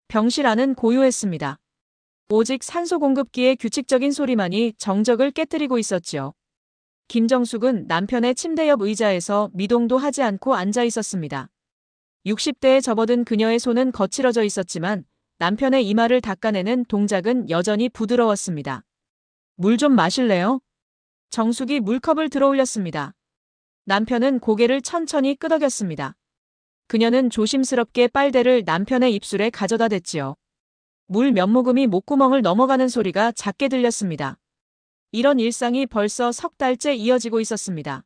병실 안은 고요했습니다. 오직 산소 공급기의 규칙적인 소리만이 정적을 깨뜨리고 있었지요. 김정숙은 남편의 침대 옆 의자에서 미동도 하지 않고 앉아 있었습니다. 60대에 접어든 그녀의 손은 거칠어져 있었지만 남편의 이마를 닦아내는 동작은 여전히 부드러웠습니다. 물 좀 마실래요? 정숙이 물컵을 들어 올렸습니다. 남편은 고개를 천천히 끄덕였습니다. 그녀는 조심스럽게 빨대를 남편의 입술에 가져다 댔지요. 물 몇 모금이 목구멍을 넘어가는 소리가 작게 들렸습니다. 이런 일상이 벌써 석 달째 이어지고 있었습니다.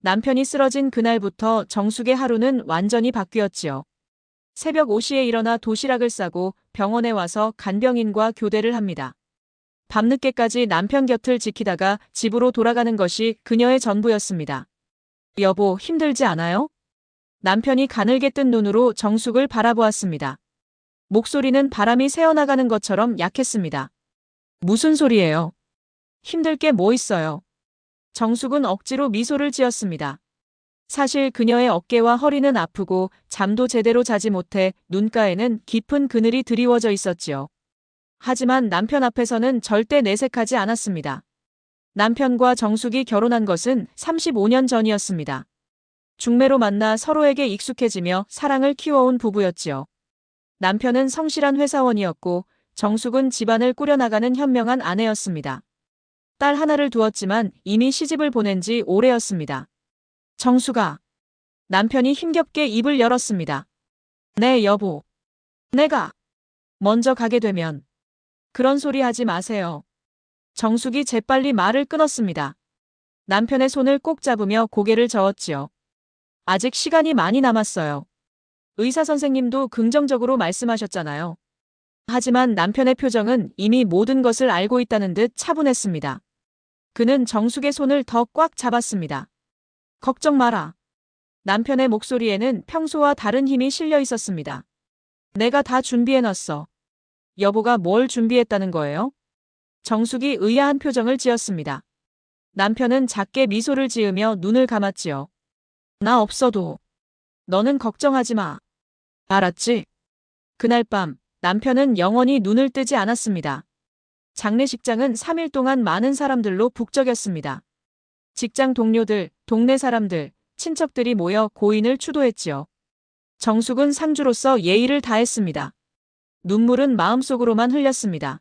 남편이 쓰러진 그날부터 정숙의 하루는 완전히 바뀌었지요. 새벽 5시에 일어나 도시락을 싸고 병원에 와서 간병인과 교대를 합니다. 밤늦게까지 남편 곁을 지키다가 집으로 돌아가는 것이 그녀의 전부였습니다. 여보, 힘들지 않아요? 남편이 가늘게 뜬 눈으로 정숙을 바라보았습니다. 목소리는 바람이 새어나가는 것처럼 약했습니다. 무슨 소리예요? 힘들 게 뭐 있어요? 정숙은 억지로 미소를 지었습니다. 사실 그녀의 어깨와 허리는 아프고 잠도 제대로 자지 못해 눈가에는 깊은 그늘이 드리워져 있었지요. 하지만 남편 앞에서는 절대 내색하지 않았습니다. 남편과 정숙이 결혼한 것은 35년 전이었습니다. 중매로 만나 서로에게 익숙해지며 사랑을 키워온 부부였지요. 남편은 성실한 회사원이었고 정숙은 집안을 꾸려나가는 현명한 아내였습니다. 딸 하나를 두었지만 이미 시집을 보낸 지 오래였습니다. 정숙아. 남편이 힘겹게 입을 열었습니다. 네, 여보. 내가 먼저 가게 되면 그런 소리 하지 마세요. 정숙이 재빨리 말을 끊었습니다. 남편의 손을 꼭 잡으며 고개를 저었지요. 아직 시간이 많이 남았어요. 의사 선생님도 긍정적으로 말씀하셨잖아요. 하지만 남편의 표정은 이미 모든 것을 알고 있다는 듯 차분했습니다. 그는 정숙의 손을 더 꽉 잡았습니다. 걱정 마라. 남편의 목소리에는 평소와 다른 힘이 실려 있었습니다. 내가 다 준비해놨어. 여보가 뭘 준비했다는 거예요? 정숙이 의아한 표정을 지었습니다. 남편은 작게 미소를 지으며 눈을 감았지요. 나 없어도 너는 걱정하지 마. 알았지? 그날 밤 남편은 영원히 눈을 뜨지 않았습니다. 장례식장은 3일 동안 많은 사람들로 북적였습니다. 직장 동료들, 동네 사람들, 친척들이 모여 고인을 추도했지요. 정숙은 상주로서 예의를 다했습니다. 눈물은 마음속으로만 흘렸습니다.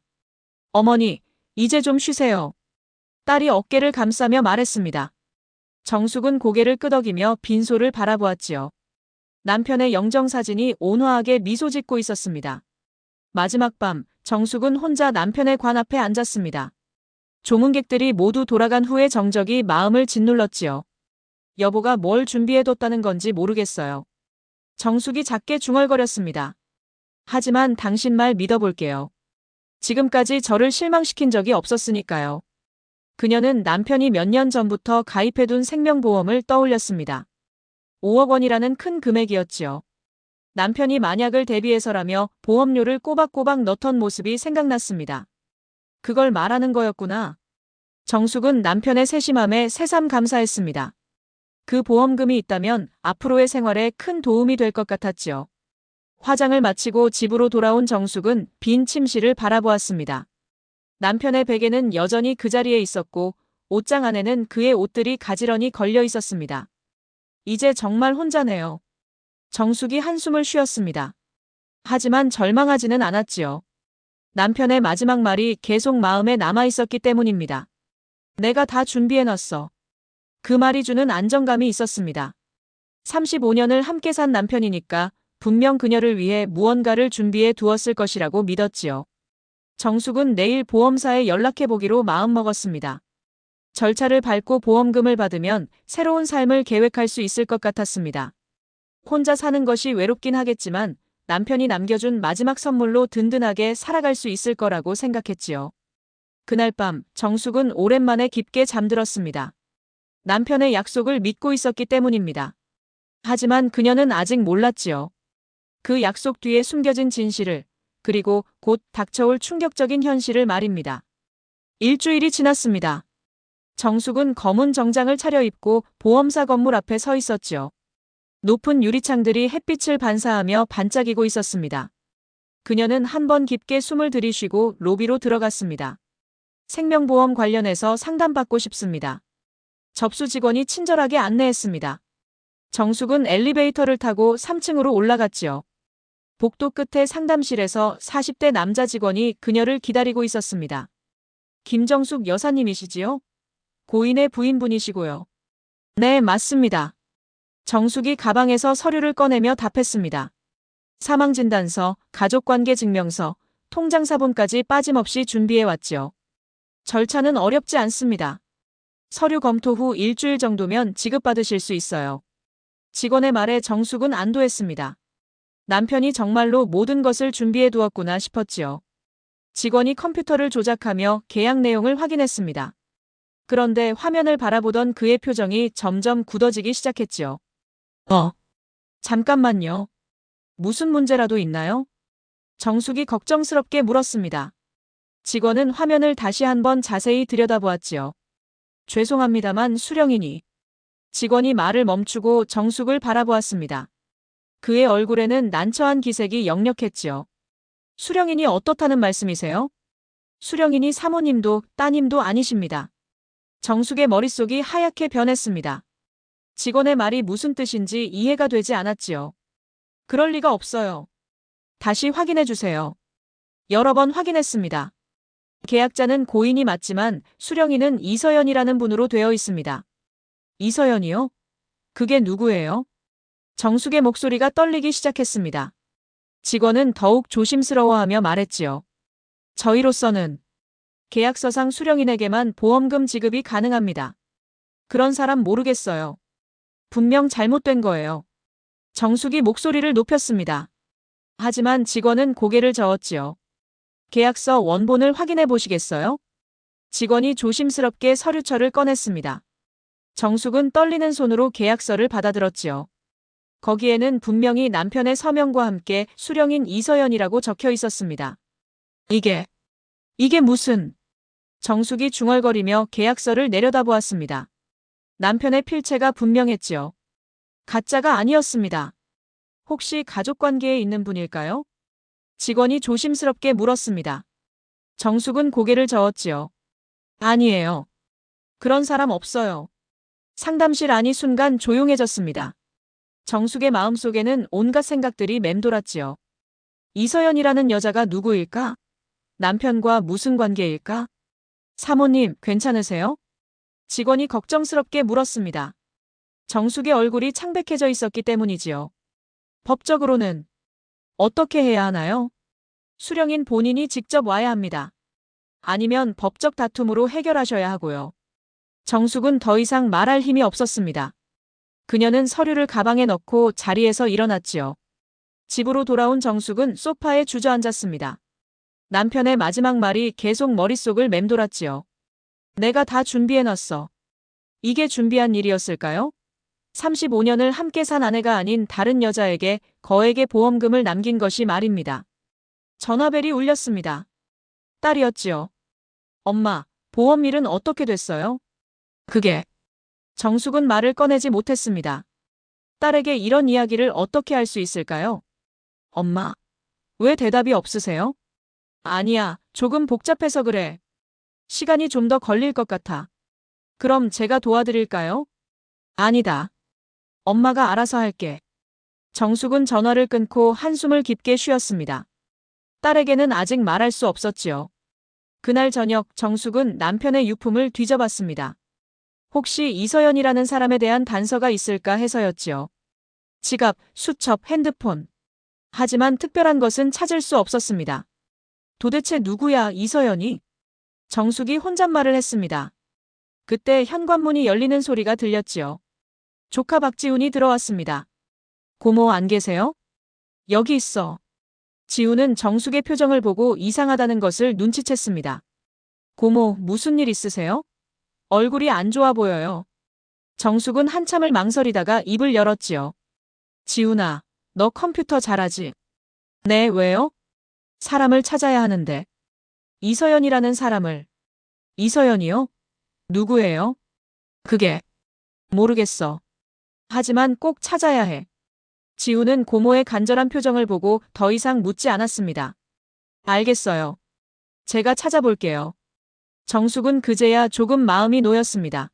어머니, 이제 좀 쉬세요. 딸이 어깨를 감싸며 말했습니다. 정숙은 고개를 끄덕이며 빈소를 바라보았지요. 남편의 영정사진이 온화하게 미소 짓고 있었습니다. 마지막 밤, 정숙은 혼자 남편의 관 앞에 앉았습니다. 조문객들이 모두 돌아간 후의 정적이 마음을 짓눌렀지요. 여보가 뭘 준비해뒀다는 건지 모르겠어요. 정숙이 작게 중얼거렸습니다. 하지만 당신 말 믿어볼게요. 지금까지 저를 실망시킨 적이 없었으니까요. 그녀는 남편이 몇 년 전부터 가입해둔 생명보험을 떠올렸습니다. 5억 원이라는 큰 금액이었지요. 남편이 만약을 대비해서라며 보험료를 꼬박꼬박 넣던 모습이 생각났습니다. 그걸 말하는 거였구나. 정숙은 남편의 세심함에 새삼 감사했습니다. 그 보험금이 있다면 앞으로의 생활에 큰 도움이 될 것 같았지요. 화장을 마치고 집으로 돌아온 정숙은 빈 침실을 바라보았습니다. 남편의 베개는 여전히 그 자리에 있었고 옷장 안에는 그의 옷들이 가지런히 걸려 있었습니다. 이제 정말 혼자네요. 정숙이 한숨을 쉬었습니다. 하지만 절망하지는 않았지요. 남편의 마지막 말이 계속 마음에 남아있었기 때문입니다. 내가 다 준비해놨어. 그 말이 주는 안정감이 있었습니다. 35년을 함께 산 남편이니까 분명 그녀를 위해 무언가를 준비해 두었을 것이라고 믿었지요. 정숙은 내일 보험사에 연락해보기로 마음먹었습니다. 절차를 밟고 보험금을 받으면 새로운 삶을 계획할 수 있을 것 같았습니다. 혼자 사는 것이 외롭긴 하겠지만 남편이 남겨준 마지막 선물로 든든하게 살아갈 수 있을 거라고 생각했지요. 그날 밤 정숙은 오랜만에 깊게 잠들었습니다. 남편의 약속을 믿고 있었기 때문입니다. 하지만 그녀는 아직 몰랐지요. 그 약속 뒤에 숨겨진 진실을, 그리고 곧 닥쳐올 충격적인 현실을 말입니다. 일주일이 지났습니다. 정숙은 검은 정장을 차려입고 보험사 건물 앞에 서 있었지요. 높은 유리창들이 햇빛을 반사하며 반짝이고 있었습니다. 그녀는 한 번 깊게 숨을 들이쉬고 로비로 들어갔습니다. 생명보험 관련해서 상담받고 싶습니다. 접수 직원이 친절하게 안내했습니다. 정숙은 엘리베이터를 타고 3층으로 올라갔지요. 복도 끝에 상담실에서 40대 남자 직원이 그녀를 기다리고 있었습니다. 김정숙 여사님이시지요? 고인의 부인분이시고요. 네, 맞습니다. 정숙이 가방에서 서류를 꺼내며 답했습니다. 사망진단서, 가족관계증명서, 통장사본까지 빠짐없이 준비해왔지요. 절차는 어렵지 않습니다. 서류 검토 후 일주일 정도면 지급받으실 수 있어요. 직원의 말에 정숙은 안도했습니다. 남편이 정말로 모든 것을 준비해 두었구나 싶었지요. 직원이 컴퓨터를 조작하며 계약 내용을 확인했습니다. 그런데 화면을 바라보던 그의 표정이 점점 굳어지기 시작했지요. 잠깐만요. 무슨 문제라도 있나요? 정숙이 걱정스럽게 물었습니다. 직원은 화면을 다시 한번 자세히 들여다보았지요. 죄송합니다만 수령이니. 직원이 말을 멈추고 정숙을 바라보았습니다. 그의 얼굴에는 난처한 기색이 역력했지요. 수령인이 어떻다는 말씀이세요? 수령인이 사모님도 따님도 아니십니다. 정숙의 머릿속이 하얗게 변했습니다. 직원의 말이 무슨 뜻인지 이해가 되지 않았지요. 그럴 리가 없어요. 다시 확인해 주세요. 여러 번 확인했습니다. 계약자는 고인이 맞지만 수령인은 이서연이라는 분으로 되어 있습니다. 이서연이요? 그게 누구예요? 정숙의 목소리가 떨리기 시작했습니다. 직원은 더욱 조심스러워하며 말했지요. 저희로서는 계약서상 수령인에게만 보험금 지급이 가능합니다. 그런 사람 모르겠어요. 분명 잘못된 거예요. 정숙이 목소리를 높였습니다. 하지만 직원은 고개를 저었지요. 계약서 원본을 확인해 보시겠어요? 직원이 조심스럽게 서류철을 꺼냈습니다. 정숙은 떨리는 손으로 계약서를 받아들었지요. 거기에는 분명히 남편의 서명과 함께 수령인 이서연이라고 적혀 있었습니다. 이게 무슨... 정숙이 중얼거리며 계약서를 내려다보았습니다. 남편의 필체가 분명했지요. 가짜가 아니었습니다. 혹시 가족관계에 있는 분일까요? 직원이 조심스럽게 물었습니다. 정숙은 고개를 저었지요. 아니에요. 그런 사람 없어요. 상담실 안이 순간 조용해졌습니다. 정숙의 마음속에는 온갖 생각들이 맴돌았지요. 이서연이라는 여자가 누구일까? 남편과 무슨 관계일까? 사모님, 괜찮으세요? 직원이 걱정스럽게 물었습니다. 정숙의 얼굴이 창백해져 있었기 때문이지요. 법적으로는 어떻게 해야 하나요? 수령인 본인이 직접 와야 합니다. 아니면 법적 다툼으로 해결하셔야 하고요. 정숙은 더 이상 말할 힘이 없었습니다. 그녀는 서류를 가방에 넣고 자리에서 일어났지요. 집으로 돌아온 정숙은 소파에 주저앉았습니다. 남편의 마지막 말이 계속 머릿속을 맴돌았지요. 내가 다 준비해놨어. 이게 준비한 일이었을까요? 35년을 함께 산 아내가 아닌 다른 여자에게 거액의 보험금을 남긴 것이 말입니다. 전화벨이 울렸습니다. 딸이었지요. 엄마, 보험일은 어떻게 됐어요? 그게... 정숙은 말을 꺼내지 못했습니다. 딸에게 이런 이야기를 어떻게 할 수 있을까요? 엄마, 왜 대답이 없으세요? 아니야, 조금 복잡해서 그래. 시간이 좀 더 걸릴 것 같아. 그럼 제가 도와드릴까요? 아니다. 엄마가 알아서 할게. 정숙은 전화를 끊고 한숨을 깊게 쉬었습니다. 딸에게는 아직 말할 수 없었지요. 그날 저녁 정숙은 남편의 유품을 뒤져봤습니다. 혹시 이서연이라는 사람에 대한 단서가 있을까 해서였지요. 지갑, 수첩, 핸드폰. 하지만 특별한 것은 찾을 수 없었습니다. 도대체 누구야, 이서연이? 정숙이 혼잣말을 했습니다. 그때 현관문이 열리는 소리가 들렸지요. 조카 박지훈이 들어왔습니다. 고모 안 계세요? 여기 있어. 지훈은 정숙의 표정을 보고 이상하다는 것을 눈치챘습니다. 고모, 무슨 일 있으세요? 얼굴이 안 좋아 보여요. 정숙은 한참을 망설이다가 입을 열었지요. 지훈아, 너 컴퓨터 잘하지? 네, 왜요? 사람을 찾아야 하는데. 이서연이라는 사람을. 이서연이요? 누구예요? 그게. 모르겠어. 하지만 꼭 찾아야 해. 지훈은 고모의 간절한 표정을 보고 더 이상 묻지 않았습니다. 알겠어요. 제가 찾아볼게요. 정숙은 그제야 조금 마음이 놓였습니다.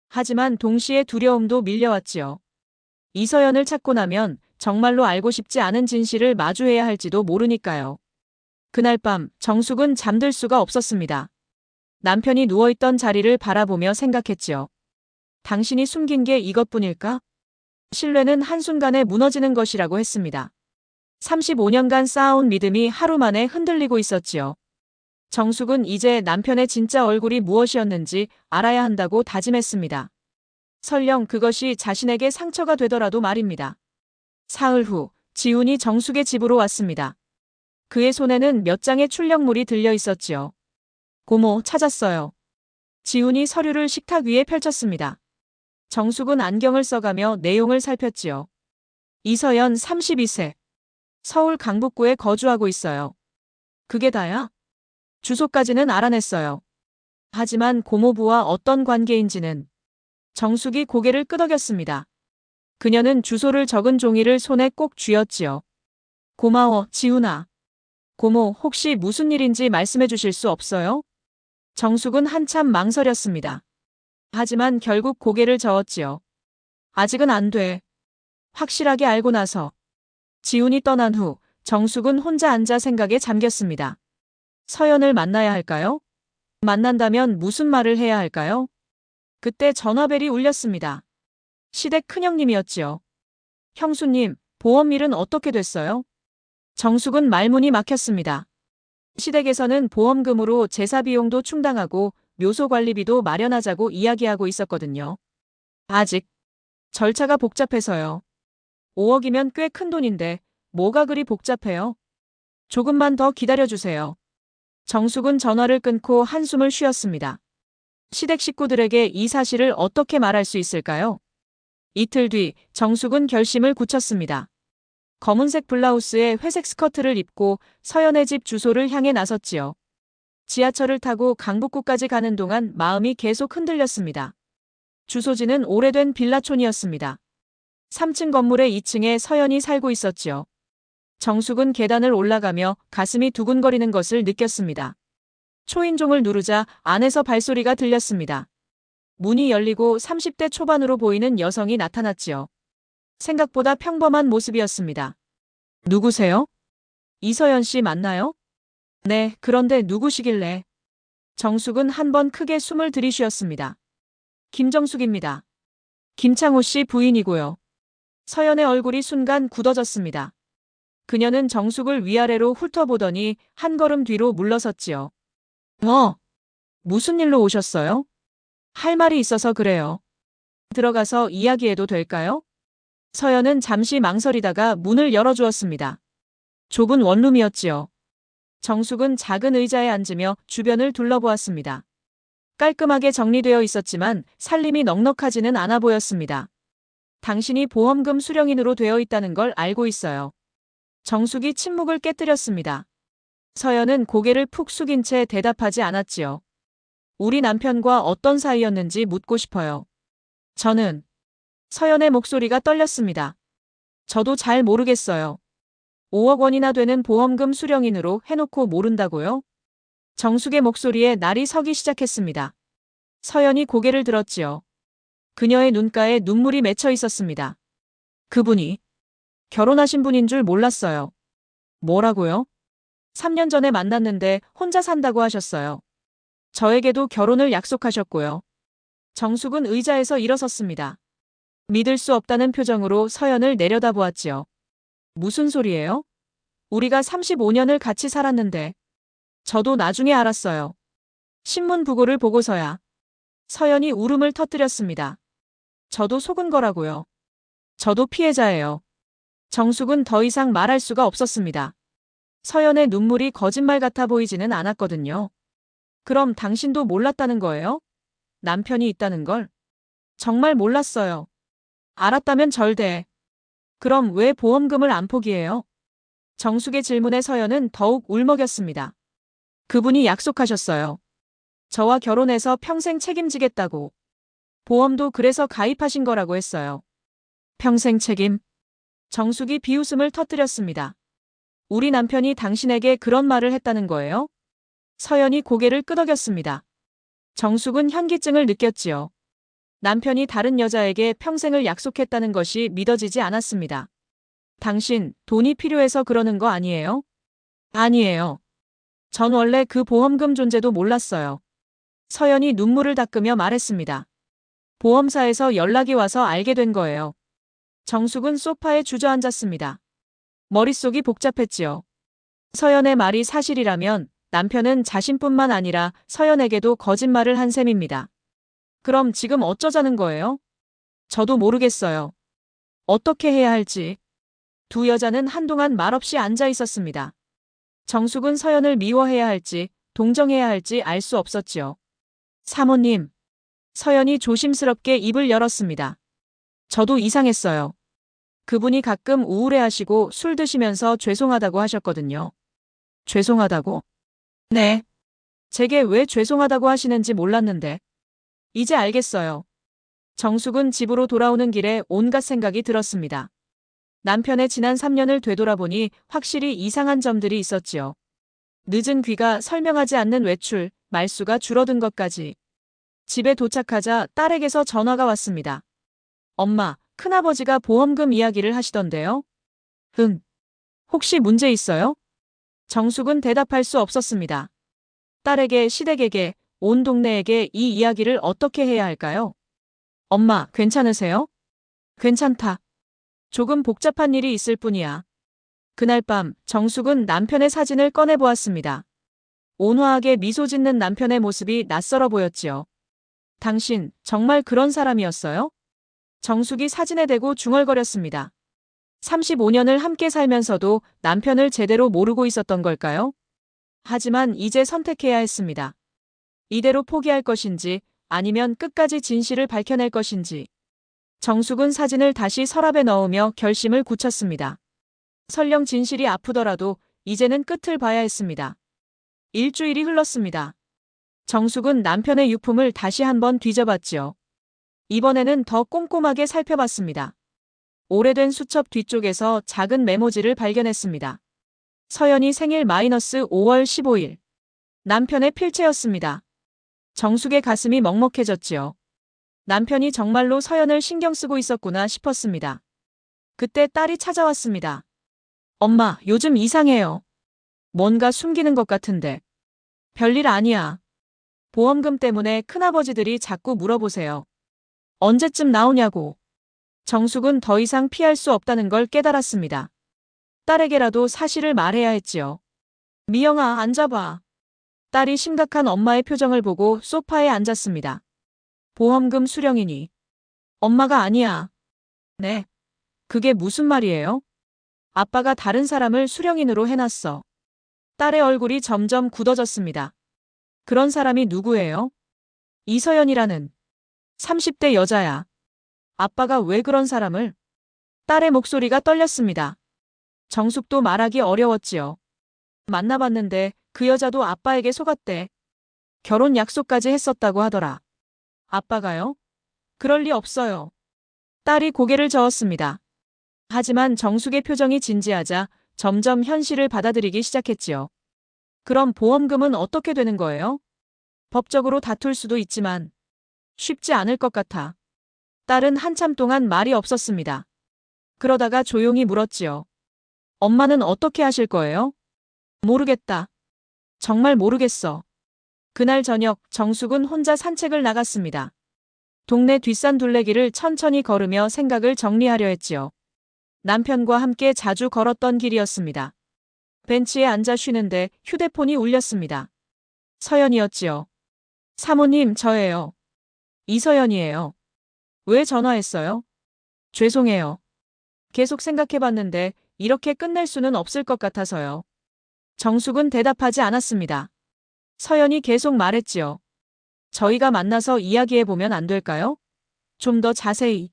하지만 동시에 두려움도 밀려왔지요. 이서연을 찾고 나면 정말로 알고 싶지 않은 진실을 마주해야 할지도 모르니까요. 그날 밤 정숙은 잠들 수가 없었습니다. 남편이 누워있던 자리를 바라보며 생각했지요. 당신이 숨긴 게 이것뿐일까? 신뢰는 한순간에 무너지는 것이라고 했습니다. 35년간 쌓아온 믿음이 하루 만에 흔들리고 있었지요. 정숙은 이제 남편의 진짜 얼굴이 무엇이었는지 알아야 한다고 다짐했습니다. 설령 그것이 자신에게 상처가 되더라도 말입니다. 사흘 후 지훈이 정숙의 집으로 왔습니다. 그의 손에는 몇 장의 출력물이 들려 있었지요. 고모, 찾았어요. 지훈이 서류를 식탁 위에 펼쳤습니다. 정숙은 안경을 써가며 내용을 살폈지요. 이서연 32세. 서울 강북구에 거주하고 있어요. 그게 다야? 주소까지는 알아냈어요. 하지만 고모부와 어떤 관계인지는. 정숙이 고개를 끄덕였습니다. 그녀는 주소를 적은 종이를 손에 꼭 쥐었지요. 고마워, 지훈아. 고모, 혹시 무슨 일인지 말씀해 주실 수 없어요? 정숙은 한참 망설였습니다. 하지만 결국 고개를 저었지요. 아직은 안 돼. 확실하게 알고 나서. 지훈이 떠난 후 정숙은 혼자 앉아 생각에 잠겼습니다. 서연을 만나야 할까요? 만난다면 무슨 말을 해야 할까요? 그때 전화벨이 울렸습니다. 시댁 큰형님이었지요. 형수님, 보험일은 어떻게 됐어요? 정숙은 말문이 막혔습니다. 시댁에서는 보험금으로 제사 비용도 충당하고 묘소 관리비도 마련하자고 이야기하고 있었거든요. 아직 절차가 복잡해서요. 5억이면 꽤 큰 돈인데 뭐가 그리 복잡해요? 조금만 더 기다려주세요. 정숙은 전화를 끊고 한숨을 쉬었습니다. 시댁 식구들에게 이 사실을 어떻게 말할 수 있을까요? 이틀 뒤 정숙은 결심을 굳혔습니다. 검은색 블라우스에 회색 스커트를 입고 서연의 집 주소를 향해 나섰지요. 지하철을 타고 강북구까지 가는 동안 마음이 계속 흔들렸습니다. 주소지는 오래된 빌라촌이었습니다. 3층 건물의 2층에 서연이 살고 있었지요. 정숙은 계단을 올라가며 가슴이 두근거리는 것을 느꼈습니다. 초인종을 누르자 안에서 발소리가 들렸습니다. 문이 열리고 30대 초반으로 보이는 여성이 나타났지요. 생각보다 평범한 모습이었습니다. 누구세요? 이서연 씨 맞나요? 네, 그런데 누구시길래? 정숙은 한 번 크게 숨을 들이쉬었습니다. 김정숙입니다. 김창호 씨 부인이고요. 서연의 얼굴이 순간 굳어졌습니다. 그녀는 정숙을 위아래로 훑어보더니 한 걸음 뒤로 물러섰지요. 무슨 일로 오셨어요? 할 말이 있어서 그래요. 들어가서 이야기해도 될까요? 서연은 잠시 망설이다가 문을 열어주었습니다. 좁은 원룸이었지요. 정숙은 작은 의자에 앉으며 주변을 둘러보았습니다. 깔끔하게 정리되어 있었지만 살림이 넉넉하지는 않아 보였습니다. 당신이 보험금 수령인으로 되어 있다는 걸 알고 있어요. 정숙이 침묵을 깨뜨렸습니다. 서연은 고개를 푹 숙인 채 대답하지 않았지요. 우리 남편과 어떤 사이였는지 묻고 싶어요. 저는 서연의 목소리가 떨렸습니다. 저도 잘 모르겠어요. 5억 원이나 되는 보험금 수령인으로 해놓고 모른다고요? 정숙의 목소리에 날이 서기 시작했습니다. 서연이 고개를 들었지요. 그녀의 눈가에 눈물이 맺혀 있었습니다. 그분이 결혼하신 분인 줄 몰랐어요. 뭐라고요? 3년 전에 만났는데 혼자 산다고 하셨어요. 저에게도 결혼을 약속하셨고요. 정숙은 의자에서 일어섰습니다. 믿을 수 없다는 표정으로 서연을 내려다보았지요. 무슨 소리예요? 우리가 35년을 같이 살았는데. 저도 나중에 알았어요. 신문 부고를 보고서야. 서연이 울음을 터뜨렸습니다. 저도 속은 거라고요. 저도 피해자예요. 정숙은 더 이상 말할 수가 없었습니다. 서연의 눈물이 거짓말 같아 보이지는 않았거든요. 그럼 당신도 몰랐다는 거예요? 남편이 있다는 걸? 정말 몰랐어요. 알았다면 절대. 그럼 왜 보험금을 안 포기해요? 정숙의 질문에 서연은 더욱 울먹였습니다. 그분이 약속하셨어요. 저와 결혼해서 평생 책임지겠다고. 보험도 그래서 가입하신 거라고 했어요. 평생 책임? 정숙이 비웃음을 터뜨렸습니다. 우리 남편이 당신에게 그런 말을 했다는 거예요? 서연이 고개를 끄덕였습니다. 정숙은 현기증을 느꼈지요. 남편이 다른 여자에게 평생을 약속했다는 것이 믿어지지 않았습니다. 당신, 돈이 필요해서 그러는 거 아니에요? 아니에요. 전 원래 그 보험금 존재도 몰랐어요. 서연이 눈물을 닦으며 말했습니다. 보험사에서 연락이 와서 알게 된 거예요. 정숙은 소파에 주저앉았습니다. 머릿속이 복잡했지요. 서연의 말이 사실이라면 남편은 자신뿐만 아니라 서연에게도 거짓말을 한 셈입니다. 그럼 지금 어쩌자는 거예요? 저도 모르겠어요. 어떻게 해야 할지. 두 여자는 한동안 말없이 앉아 있었습니다. 정숙은 서연을 미워해야 할지 동정해야 할지 알 수 없었지요. 사모님. 서연이 조심스럽게 입을 열었습니다. 저도 이상했어요. 그분이 가끔 우울해하시고 술 드시면서 죄송하다고 하셨거든요. 죄송하다고? 네. 제게 왜 죄송하다고 하시는지 몰랐는데. 이제 알겠어요. 정숙은 집으로 돌아오는 길에 온갖 생각이 들었습니다. 남편의 지난 3년을 되돌아보니 확실히 이상한 점들이 있었지요. 늦은 귀가, 설명하지 않는 외출, 말수가 줄어든 것까지. 집에 도착하자 딸에게서 전화가 왔습니다. 엄마, 큰아버지가 보험금 이야기를 하시던데요? 혹시 문제 있어요? 정숙은 대답할 수 없었습니다. 딸에게, 시댁에게, 온 동네에게 이 이야기를 어떻게 해야 할까요? 엄마, 괜찮으세요? 괜찮다. 조금 복잡한 일이 있을 뿐이야. 그날 밤 정숙은 남편의 사진을 꺼내보았습니다. 온화하게 미소 짓는 남편의 모습이 낯설어 보였지요. 당신 정말 그런 사람이었어요? 정숙이 사진에 대고 중얼거렸습니다. 35년을 함께 살면서도 남편을 제대로 모르고 있었던 걸까요? 하지만 이제 선택해야 했습니다. 이대로 포기할 것인지 아니면 끝까지 진실을 밝혀낼 것인지. 정숙은 사진을 다시 서랍에 넣으며 결심을 굳혔습니다. 설령 진실이 아프더라도 이제는 끝을 봐야 했습니다. 일주일이 흘렀습니다. 정숙은 남편의 유품을 다시 한번 뒤져봤지요. 이번에는 더 꼼꼼하게 살펴봤습니다. 오래된 수첩 뒤쪽에서 작은 메모지를 발견했습니다. 서연이 생일 -5월 15일. 남편의 필체였습니다. 정숙의 가슴이 먹먹해졌지요. 남편이 정말로 서연을 신경 쓰고 있었구나 싶었습니다. 그때 딸이 찾아왔습니다. 엄마, 요즘 이상해요. 뭔가 숨기는 것 같은데. 별일 아니야. 보험금 때문에 큰아버지들이 자꾸 물어보세요. 언제쯤 나오냐고. 정숙은 더 이상 피할 수 없다는 걸 깨달았습니다. 딸에게라도 사실을 말해야 했지요. 미영아, 앉아봐. 딸이 심각한 엄마의 표정을 보고 소파에 앉았습니다. 보험금 수령이니. 엄마가 아니야. 네. 그게 무슨 말이에요? 아빠가 다른 사람을 수령인으로 해놨어. 딸의 얼굴이 점점 굳어졌습니다. 그런 사람이 누구예요? 이서연이라는 30대 여자야. 아빠가 왜 그런 사람을? 딸의 목소리가 떨렸습니다. 정숙도 말하기 어려웠지요. 만나봤는데 그 여자도 아빠에게 속았대. 결혼 약속까지 했었다고 하더라. 아빠가요? 그럴 리 없어요. 딸이 고개를 저었습니다. 하지만 정숙의 표정이 진지하자 점점 현실을 받아들이기 시작했지요. 그럼 보험금은 어떻게 되는 거예요? 법적으로 다툴 수도 있지만 쉽지 않을 것 같아. 딸은 한참 동안 말이 없었습니다. 그러다가 조용히 물었지요. 엄마는 어떻게 하실 거예요? 모르겠다. 정말 모르겠어. 그날 저녁 정숙은 혼자 산책을 나갔습니다. 동네 뒷산 둘레길을 천천히 걸으며 생각을 정리하려 했지요. 남편과 함께 자주 걸었던 길이었습니다. 벤치에 앉아 쉬는데 휴대폰이 울렸습니다. 서연이었지요. 사모님, 저예요. 이서연이에요. 왜 전화했어요? 죄송해요. 계속 생각해봤는데 이렇게 끝낼 수는 없을 것 같아서요. 정숙은 대답하지 않았습니다. 서연이 계속 말했지요. 저희가 만나서 이야기해보면 안 될까요? 좀 더 자세히.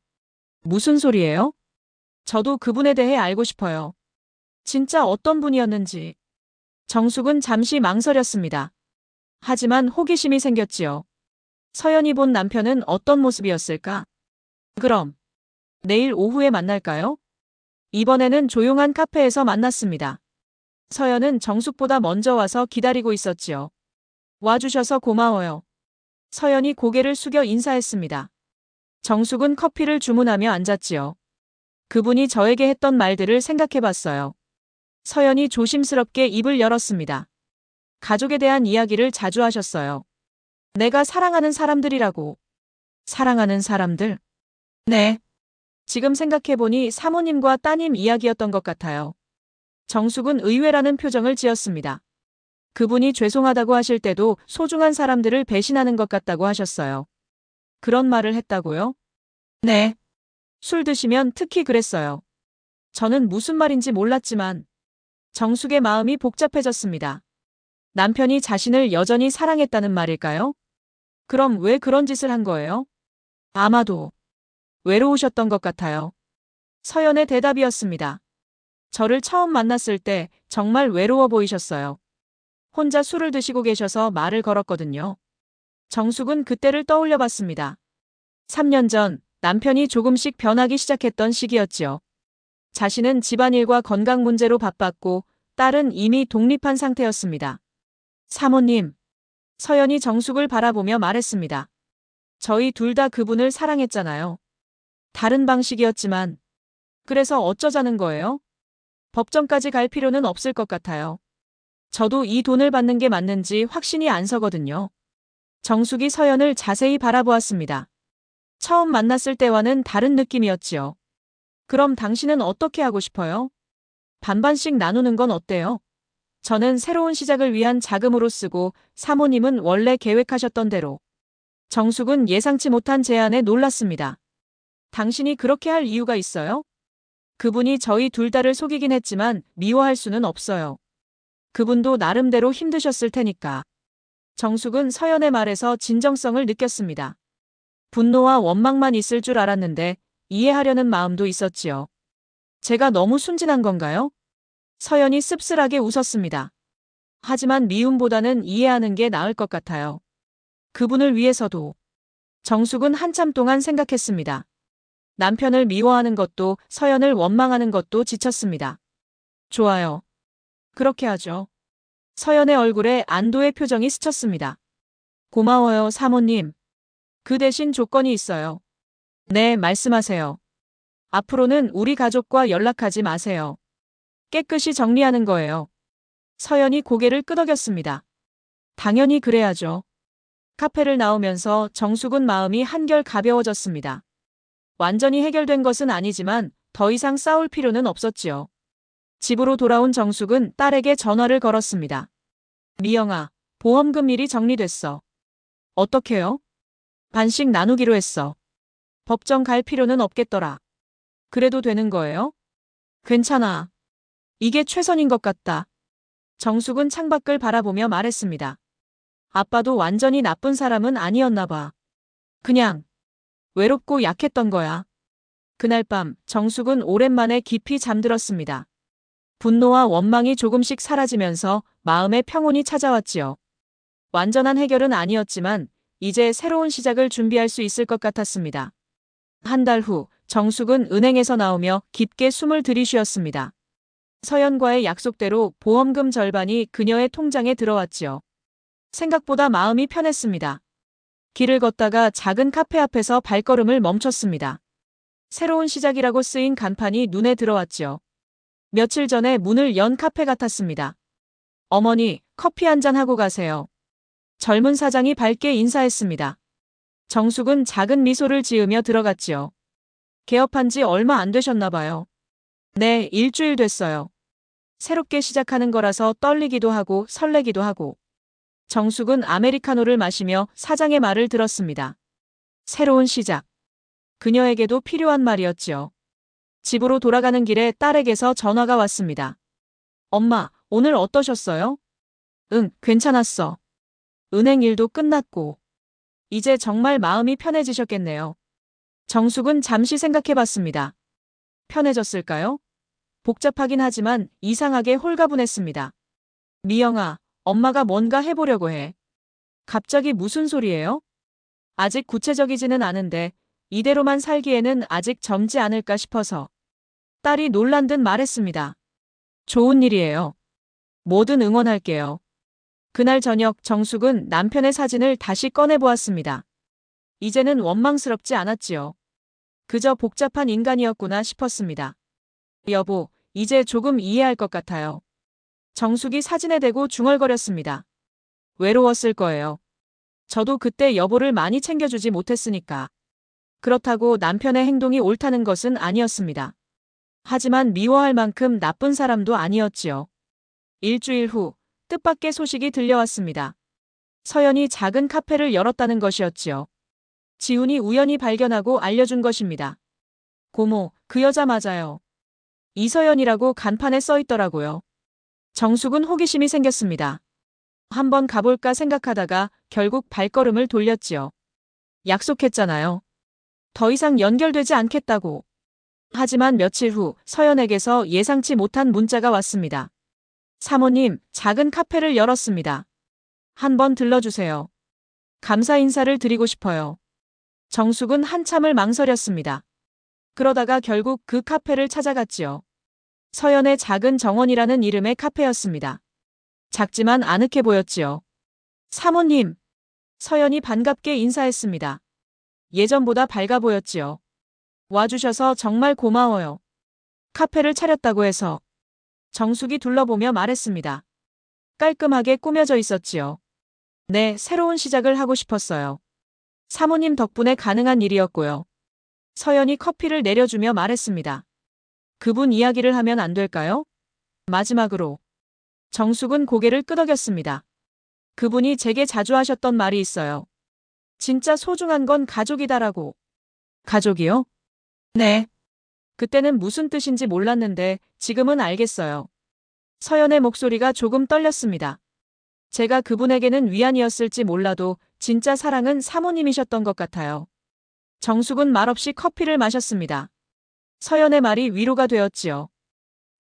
무슨 소리예요? 저도 그분에 대해 알고 싶어요. 진짜 어떤 분이었는지. 정숙은 잠시 망설였습니다. 하지만 호기심이 생겼지요. 서연이 본 남편은 어떤 모습이었을까? 그럼 내일 오후에 만날까요? 이번에는 조용한 카페에서 만났습니다. 서연은 정숙보다 먼저 와서 기다리고 있었지요. 와주셔서 고마워요. 서연이 고개를 숙여 인사했습니다. 정숙은 커피를 주문하며 앉았지요. 그분이 저에게 했던 말들을 생각해봤어요. 서연이 조심스럽게 입을 열었습니다. 가족에 대한 이야기를 자주 하셨어요. 내가 사랑하는 사람들이라고. 사랑하는 사람들? 네. 지금 생각해보니 사모님과 따님 이야기였던 것 같아요. 정숙은 의외라는 표정을 지었습니다. 그분이 죄송하다고 하실 때도 소중한 사람들을 배신하는 것 같다고 하셨어요. 그런 말을 했다고요? 네. 술 드시면 특히 그랬어요. 저는 무슨 말인지 몰랐지만 정숙의 마음이 복잡해졌습니다. 남편이 자신을 여전히 사랑했다는 말일까요? 그럼 왜 그런 짓을 한 거예요? 아마도 외로우셨던 것 같아요. 서연의 대답이었습니다. 저를 처음 만났을 때 정말 외로워 보이셨어요. 혼자 술을 드시고 계셔서 말을 걸었거든요. 정숙은 그때를 떠올려 봤습니다. 3년 전 남편이 조금씩 변하기 시작했던 시기였지요. 자신은 집안일과 건강 문제로 바빴고 딸은 이미 독립한 상태였습니다. 사모님, 서연이 정숙을 바라보며 말했습니다. 저희 둘 다 그분을 사랑했잖아요. 다른 방식이었지만. 그래서 어쩌자는 거예요? 법정까지 갈 필요는 없을 것 같아요. 저도 이 돈을 받는 게 맞는지 확신이 안 서거든요. 정숙이 서연을 자세히 바라보았습니다. 처음 만났을 때와는 다른 느낌이었지요. 그럼 당신은 어떻게 하고 싶어요? 반반씩 나누는 건 어때요? 저는 새로운 시작을 위한 자금으로 쓰고 사모님은 원래 계획하셨던 대로. 정숙은 예상치 못한 제안에 놀랐습니다. 당신이 그렇게 할 이유가 있어요? 그분이 저희 둘 다를 속이긴 했지만 미워할 수는 없어요. 그분도 나름대로 힘드셨을 테니까. 정숙은 서연의 말에서 진정성을 느꼈습니다. 분노와 원망만 있을 줄 알았는데 이해하려는 마음도 있었지요. 제가 너무 순진한 건가요? 서연이 씁쓸하게 웃었습니다. 하지만 미움보다는 이해하는 게 나을 것 같아요. 그분을 위해서도. 정숙은 한참 동안 생각했습니다. 남편을 미워하는 것도 서연을 원망하는 것도 지쳤습니다. 좋아요. 그렇게 하죠. 서연의 얼굴에 안도의 표정이 스쳤습니다. 고마워요, 사모님. 그 대신 조건이 있어요. 네, 말씀하세요. 앞으로는 우리 가족과 연락하지 마세요. 깨끗이 정리하는 거예요. 서연이 고개를 끄덕였습니다. 당연히 그래야죠. 카페를 나오면서 정숙은 마음이 한결 가벼워졌습니다. 완전히 해결된 것은 아니지만 더 이상 싸울 필요는 없었지요. 집으로 돌아온 정숙은 딸에게 전화를 걸었습니다. 미영아, 보험금 일이 정리됐어. 어떻게요? 반씩 나누기로 했어. 법정 갈 필요는 없겠더라. 그래도 되는 거예요? 괜찮아. 이게 최선인 것 같다. 정숙은 창밖을 바라보며 말했습니다. 아빠도 완전히 나쁜 사람은 아니었나 봐. 그냥 외롭고 약했던 거야. 그날 밤 정숙은 오랜만에 깊이 잠들었습니다. 분노와 원망이 조금씩 사라지면서 마음의 평온이 찾아왔지요. 완전한 해결은 아니었지만 이제 새로운 시작을 준비할 수 있을 것 같았습니다. 한 달 후 정숙은 은행에서 나오며 깊게 숨을 들이쉬었습니다. 서연과의 약속대로 보험금 절반이 그녀의 통장에 들어왔지요. 생각보다 마음이 편했습니다. 길을 걷다가 작은 카페 앞에서 발걸음을 멈췄습니다. 새로운 시작이라고 쓰인 간판이 눈에 들어왔지요. 며칠 전에 문을 연 카페 같았습니다. 어머니, 커피 한잔 하고 가세요. 젊은 사장이 밝게 인사했습니다. 정숙은 작은 미소를 지으며 들어갔지요. 개업한 지 얼마 안 되셨나 봐요. 네, 일주일 됐어요. 새롭게 시작하는 거라서 떨리기도 하고 설레기도 하고. 정숙은 아메리카노를 마시며 사장의 말을 들었습니다. 새로운 시작. 그녀에게도 필요한 말이었지요. 집으로 돌아가는 길에 딸에게서 전화가 왔습니다. 엄마, 오늘 어떠셨어요? 응, 괜찮았어. 은행 일도 끝났고. 이제 정말 마음이 편해지셨겠네요. 정숙은 잠시 생각해봤습니다. 편해졌을까요? 복잡하긴 하지만 이상하게 홀가분했습니다. 미영아, 엄마가 뭔가 해보려고 해. 갑자기 무슨 소리예요? 아직 구체적이지는 않은데 이대로만 살기에는 아직 젊지 않을까 싶어서. 딸이 놀란 듯 말했습니다. 좋은 일이에요. 뭐든 응원할게요. 그날 저녁 정숙은 남편의 사진을 다시 꺼내보았습니다. 이제는 원망스럽지 않았지요. 그저 복잡한 인간이었구나 싶었습니다. 여보, 이제 조금 이해할 것 같아요. 정숙이 사진에 대고 중얼거렸습니다. 외로웠을 거예요. 저도 그때 여보를 많이 챙겨주지 못했으니까. 그렇다고 남편의 행동이 옳다는 것은 아니었습니다. 하지만 미워할 만큼 나쁜 사람도 아니었지요. 일주일 후 뜻밖의 소식이 들려왔습니다. 서연이 작은 카페를 열었다는 것이었지요. 지훈이 우연히 발견하고 알려준 것입니다. 고모, 그 여자 맞아요. 이서연이라고 간판에 써 있더라고요. 정숙은 호기심이 생겼습니다. 한번 가볼까 생각하다가 결국 발걸음을 돌렸지요. 약속했잖아요. 더 이상 연결되지 않겠다고. 하지만 며칠 후 서연에게서 예상치 못한 문자가 왔습니다. 사모님, 작은 카페를 열었습니다. 한번 들러주세요. 감사 인사를 드리고 싶어요. 정숙은 한참을 망설였습니다. 그러다가 결국 그 카페를 찾아갔지요. 서연의 작은 정원이라는 이름의 카페였습니다. 작지만 아늑해 보였지요. 사모님! 서연이 반갑게 인사했습니다. 예전보다 밝아 보였지요. 와주셔서 정말 고마워요. 카페를 차렸다고 해서. 정숙이 둘러보며 말했습니다. 깔끔하게 꾸며져 있었지요. 네, 새로운 시작을 하고 싶었어요. 사모님 덕분에 가능한 일이었고요. 서연이 커피를 내려주며 말했습니다. 그분 이야기를 하면 안 될까요? 마지막으로. 정숙은 고개를 끄덕였습니다. 그분이 제게 자주 하셨던 말이 있어요. 진짜 소중한 건 가족이다라고. 가족이요? 네. 그때는 무슨 뜻인지 몰랐는데 지금은 알겠어요. 서연의 목소리가 조금 떨렸습니다. 제가 그분에게는 위안이었을지 몰라도 진짜 사랑은 사모님이셨던 것 같아요. 정숙은 말없이 커피를 마셨습니다. 서연의 말이 위로가 되었지요.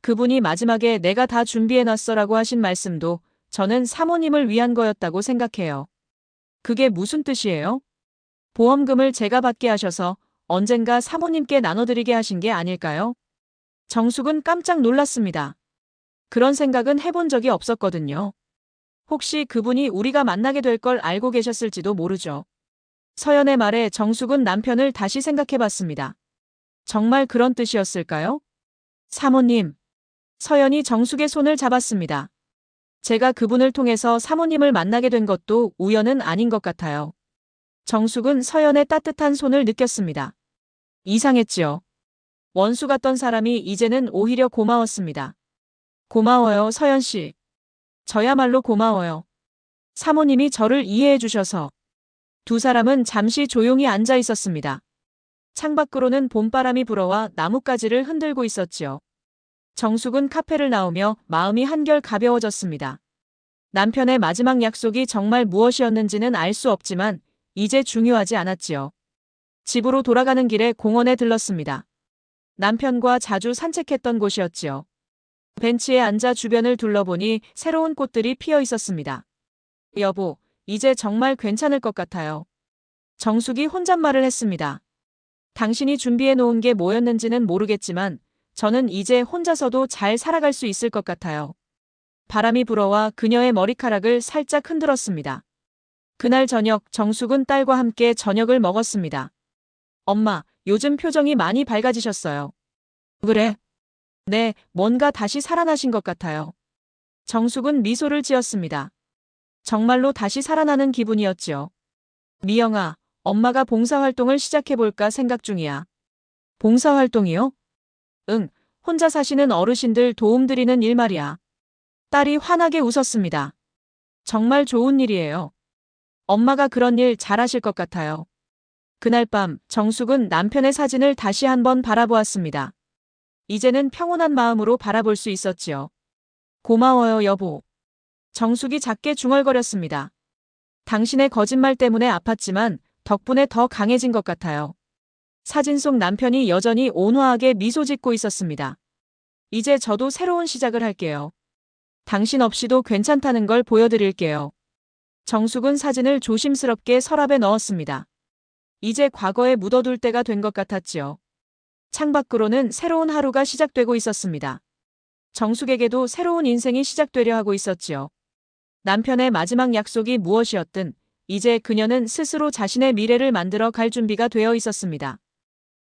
그분이 마지막에 내가 다 준비해놨어라고 하신 말씀도 저는 사모님을 위한 거였다고 생각해요. 그게 무슨 뜻이에요? 보험금을 제가 받게 하셔서 언젠가 사모님께 나눠드리게 하신 게 아닐까요? 정숙은 깜짝 놀랐습니다. 그런 생각은 해본 적이 없었거든요. 혹시 그분이 우리가 만나게 될 걸 알고 계셨을지도 모르죠. 서연의 말에 정숙은 남편을 다시 생각해봤습니다. 정말 그런 뜻이었을까요? 사모님. 서연이 정숙의 손을 잡았습니다. 제가 그분을 통해서 사모님을 만나게 된 것도 우연은 아닌 것 같아요. 정숙은 서연의 따뜻한 손을 느꼈습니다. 이상했지요. 원수 같던 사람이 이제는 오히려 고마웠습니다. 고마워요, 서연 씨. 저야말로 고마워요. 사모님이 저를 이해해 주셔서. 두 사람은 잠시 조용히 앉아 있었습니다. 창밖으로는 봄바람이 불어와 나뭇가지를 흔들고 있었지요. 정숙은 카페를 나오며 마음이 한결 가벼워졌습니다. 남편의 마지막 약속이 정말 무엇이었는지는 알 수 없지만 이제 중요하지 않았지요. 집으로 돌아가는 길에 공원에 들렀습니다. 남편과 자주 산책했던 곳이었지요. 벤치에 앉아 주변을 둘러보니 새로운 꽃들이 피어 있었습니다. 여보, 이제 정말 괜찮을 것 같아요. 정숙이 혼잣말을 했습니다. 당신이 준비해 놓은 게 뭐였는지는 모르겠지만 저는 이제 혼자서도 잘 살아갈 수 있을 것 같아요. 바람이 불어와 그녀의 머리카락을 살짝 흔들었습니다. 그날 저녁 정숙은 딸과 함께 저녁을 먹었습니다. 엄마, 요즘 표정이 많이 밝아지셨어요. 그래? 네, 뭔가 다시 살아나신 것 같아요. 정숙은 미소를 지었습니다. 정말로 다시 살아나는 기분이었지요. 미영아, 엄마가 봉사활동을 시작해볼까 생각 중이야. 봉사활동이요? 응, 혼자 사시는 어르신들 도움드리는 일 말이야. 딸이 환하게 웃었습니다. 정말 좋은 일이에요. 엄마가 그런 일 잘하실 것 같아요. 그날 밤 정숙은 남편의 사진을 다시 한번 바라보았습니다. 이제는 평온한 마음으로 바라볼 수 있었지요. 고마워요, 여보. 정숙이 작게 중얼거렸습니다. 당신의 거짓말 때문에 아팠지만 덕분에 더 강해진 것 같아요. 사진 속 남편이 여전히 온화하게 미소 짓고 있었습니다. 이제 저도 새로운 시작을 할게요. 당신 없이도 괜찮다는 걸 보여드릴게요. 정숙은 사진을 조심스럽게 서랍에 넣었습니다. 이제 과거에 묻어둘 때가 된 것 같았지요. 창밖으로는 새로운 하루가 시작되고 있었습니다. 정숙에게도 새로운 인생이 시작되려 하고 있었지요. 남편의 마지막 약속이 무엇이었든 이제 그녀는 스스로 자신의 미래를 만들어 갈 준비가 되어 있었습니다.